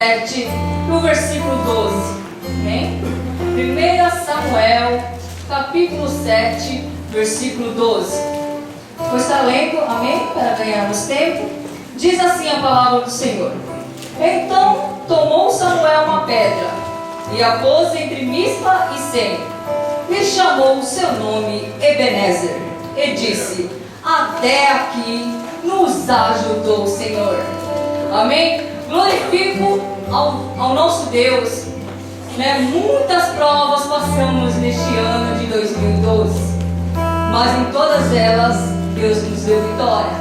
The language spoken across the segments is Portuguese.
7, no versículo 12. Amém? 1 Samuel, capítulo 7, versículo 12. Vou estar lendo, amém? Para ganharmos tempo. Diz assim a palavra do Senhor. Então tomou Samuel uma pedra e a pôs entre Mispa e Sem. E chamou o seu nome Ebenezer. E disse: até aqui nos ajudou o Senhor. Amém? Glorifico ao nosso Deus. Muitas provas passamos neste ano de 2012, mas em todas elas Deus nos deu vitória.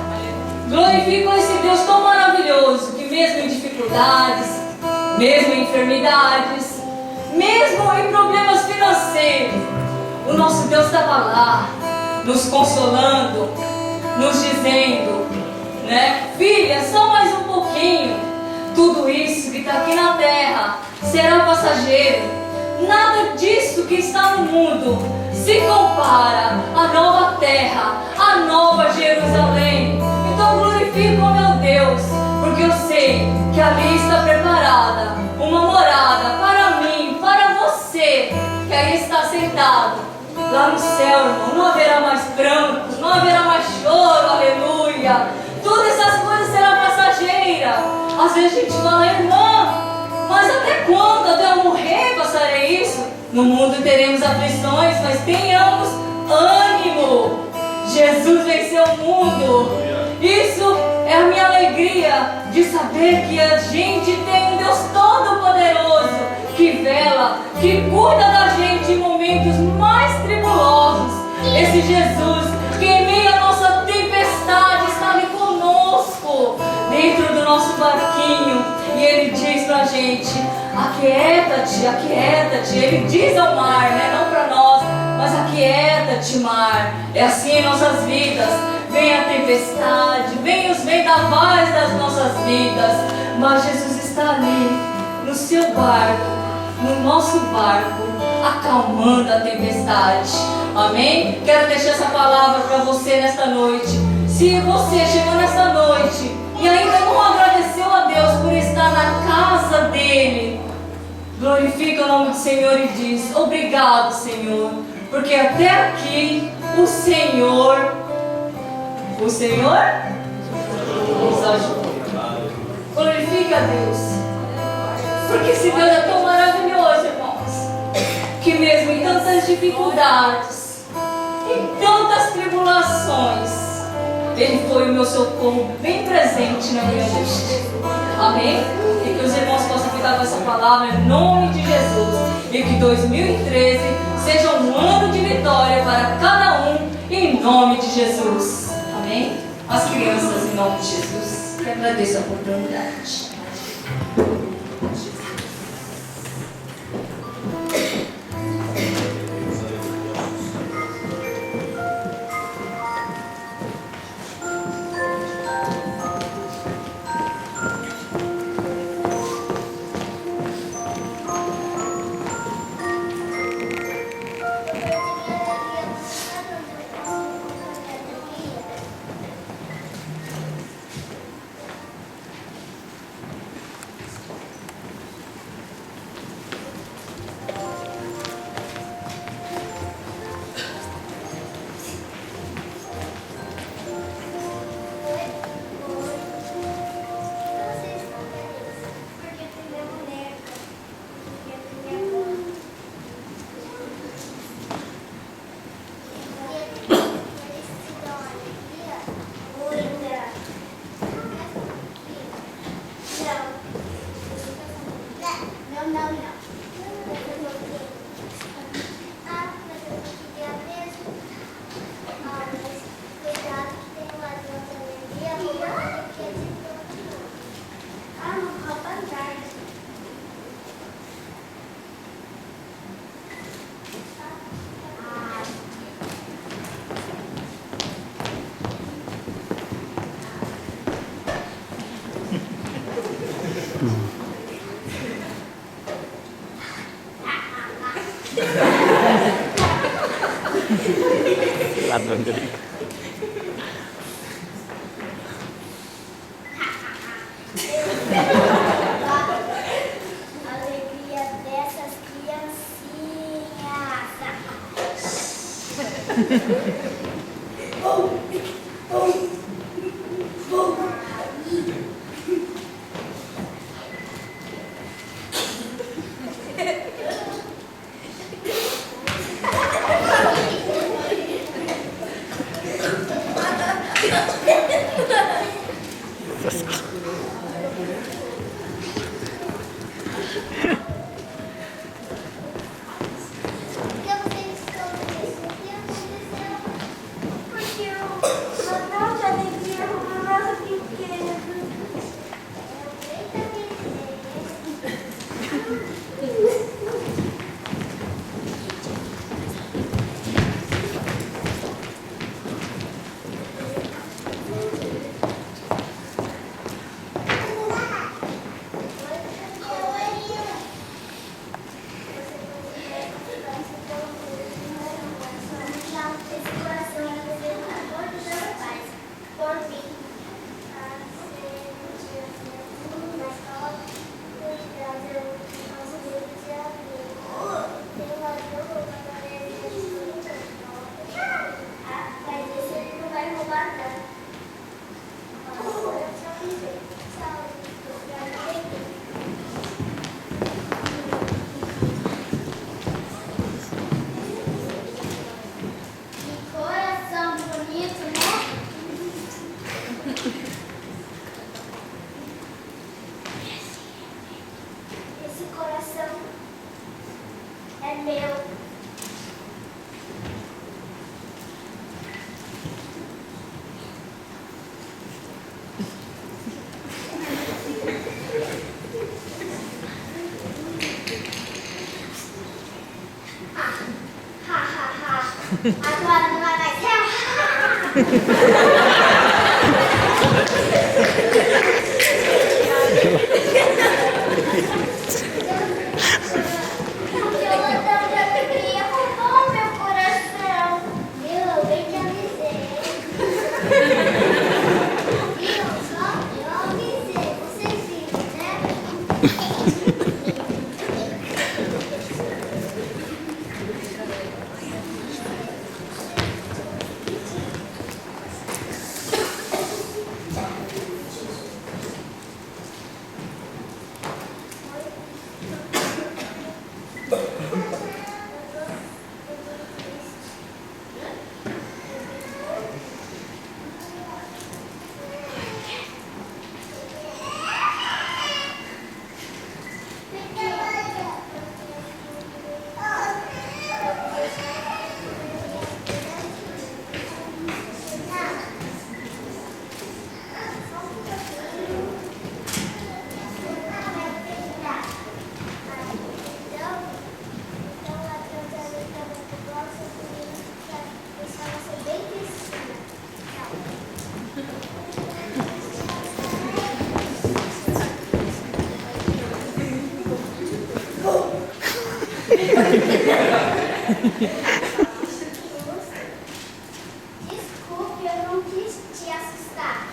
Glorifico esse Deus tão maravilhoso que mesmo em dificuldades, mesmo em enfermidades, mesmo em problemas financeiros, o nosso Deus estava lá, nos consolando, nos dizendo, filha, só mais um pouquinho. Tudo isso que está aqui na terra será passageiro. Nada disso que está no mundo se compara à nova terra, à nova Jerusalém. Então glorifico o meu Deus, porque eu sei que ali está preparada uma morada para mim, para você, que aí está sentado. Lá no céu, irmão, não haverá mais pranto, não haverá mais choro, aleluia. Todas essas coisas serão passageiras. Às vezes a gente fala, irmã, mas até quando? Até eu morrer passarei isso? No mundo teremos aflições, mas tenhamos ânimo. Jesus venceu o mundo. Isso é a minha alegria de saber que a gente tem um Deus todo-poderoso que vela, que cuida da gente em momentos mais tribulosos. Esse Jesus que em meio à nossa tempestade está ali conosco, dentro do nosso barquinho, e Ele diz pra gente: aquieta-te, aquieta-te. Ele diz ao mar, não para nós, mas aquieta-te, mar. É assim em nossas vidas. Vem a tempestade, vem os vendavais das nossas vidas, mas Jesus está ali, no seu barco, no nosso barco, acalmando a tempestade. Amém? Quero deixar essa palavra para você nesta noite. Se você chegou nesta noite e ainda não agradeceu a Deus por estar na casa dele, glorifica o nome do Senhor e diz: obrigado, Senhor, porque até aqui o Senhor nos ajudou. Glorifica a Deus, porque esse Deus é tão maravilhoso, irmãos, que mesmo em tantas dificuldades, em tantas tribulações, Ele foi o meu socorro bem presente na minha angústia. Amém? E que os irmãos possam ficar com essa palavra em nome de Jesus. E que 2013 seja um ano de vitória para cada um, em nome de Jesus. Amém? As crianças, em nome de Jesus. Que agradeço a oportunidade. Ladrão dele. Agora não vai mais ser. Desculpe, eu não quis te assustar.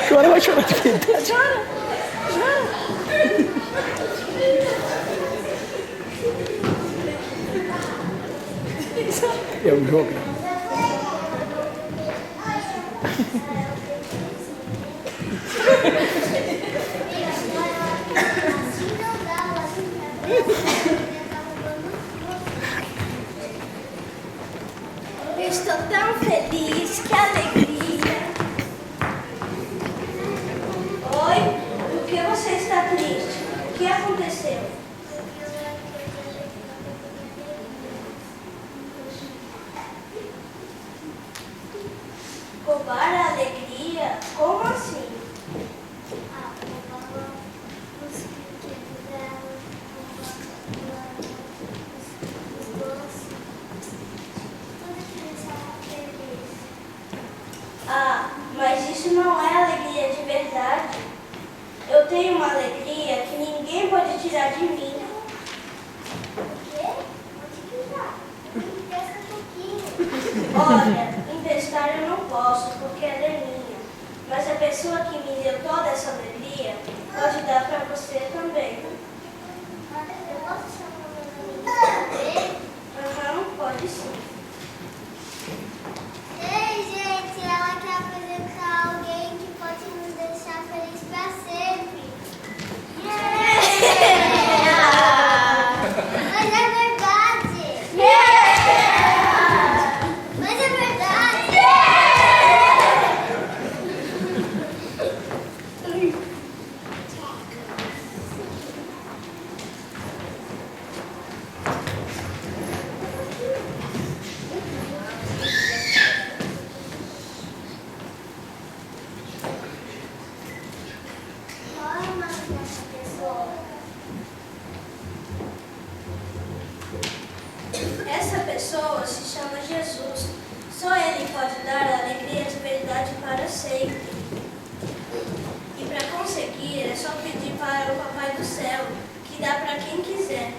Chora, vai chorar de verdade. Chora. É um jogo. Eu estou tão feliz, que alegria. Oi, por que você está triste? O que aconteceu? Roubar a alegria? Como assim? Roubar os brinquedos dela, roubar os doces. Toda criança é feliz. Ah, mas isso não é alegria de verdade. Eu Eu tenho uma alegria que ninguém pode tirar de mim. Olha, emprestar eu não posso, porque ela é minha. Mas a pessoa que me deu toda essa alegria pode dar para você também. Eu posso chamar meus amigos também? Aham, pode sim. Ei, gente, ela quer apresentar alguém que pode nos deixar felizes para sempre. Mas é verdade. Mas é verdade. Qual é o nome dessa pessoa? Essa pessoa se chama Jesus. Só Ele pode dar a alegria de verdade para sempre. E para conseguir é só pedir para o Papai do Céu, que dá para quem quiser.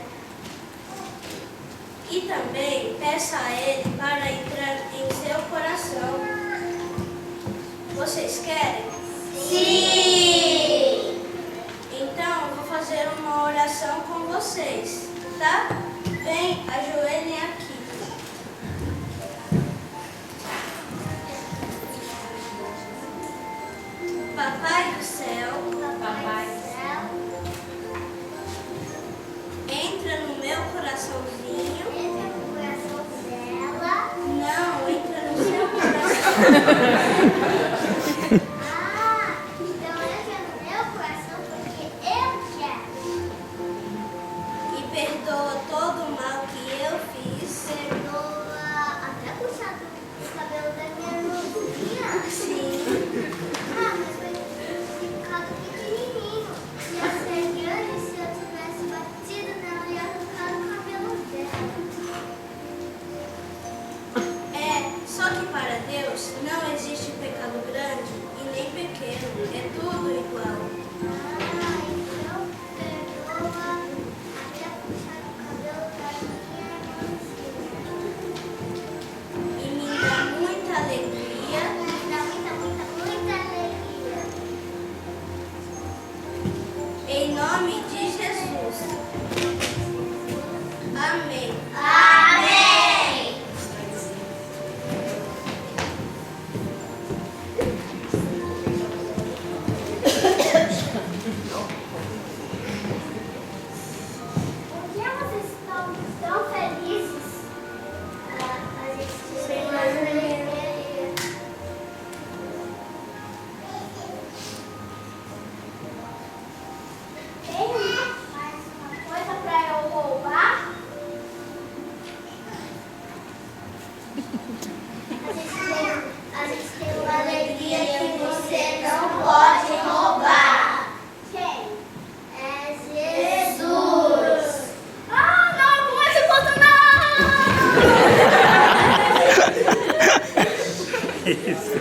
E também peça a Ele para entrar em seu coração. Vocês querem? Sim! Então eu vou fazer uma oração com vocês, tá? Vem, ajoelhem aqui. Papai do céu, Papai, entra no meu coraçãozinho. Entra no coração dela. Não, entra no seu coração. Ah, então entra no meu coração porque eu quero. E perdoa todo o mal que eu fiz. Perdoa até puxar o cabelo da minha irmãzinha. Sim. Ah, mas foi ficado pequenininho. Ia ser grande se eu tivesse batido nela e arrancado o cabelo dela. Só que para Deus não existe pecado grande e nem pequeno. É tudo igual. Ah, então perdoa até puxar o cabelo da minha irmãzinha. E me dá muita alegria. Me dá muita alegria. Em nome de Jesus. Amém. Amém! Por que vocês estão tão felizes? A gente tem mais alegria. Tem mais uma coisa para eu roubar? A gente tem uma alegria que você não pode roubar. Quem? É Jesus. Ah, não, com esse botão não! Isso.